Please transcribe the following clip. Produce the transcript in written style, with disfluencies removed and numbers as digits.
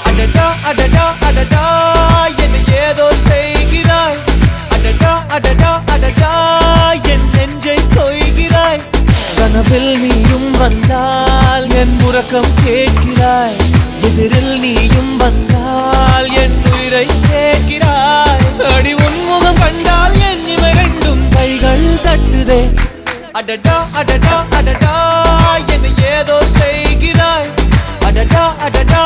அடடா அடடா அடடா என்னை ஏதோ செய்கிறாய். அடடா அடடா அடடா என் நெஞ்சை கொய்கிறாய். கனவில் நீயும் வந்தால் என் உறக்கம் கேட்கிறாய். எதிரில் நீயும் வந்தால் என் உயிரை கேட்கிறாய். அடி உன்முகம் கண்டால் என் இவை ரெண்டும் கைகள் தட்டுதே. அடடா அடடா அடடா என்னை ஏதோ செய்கிறாய். அடடா அடடா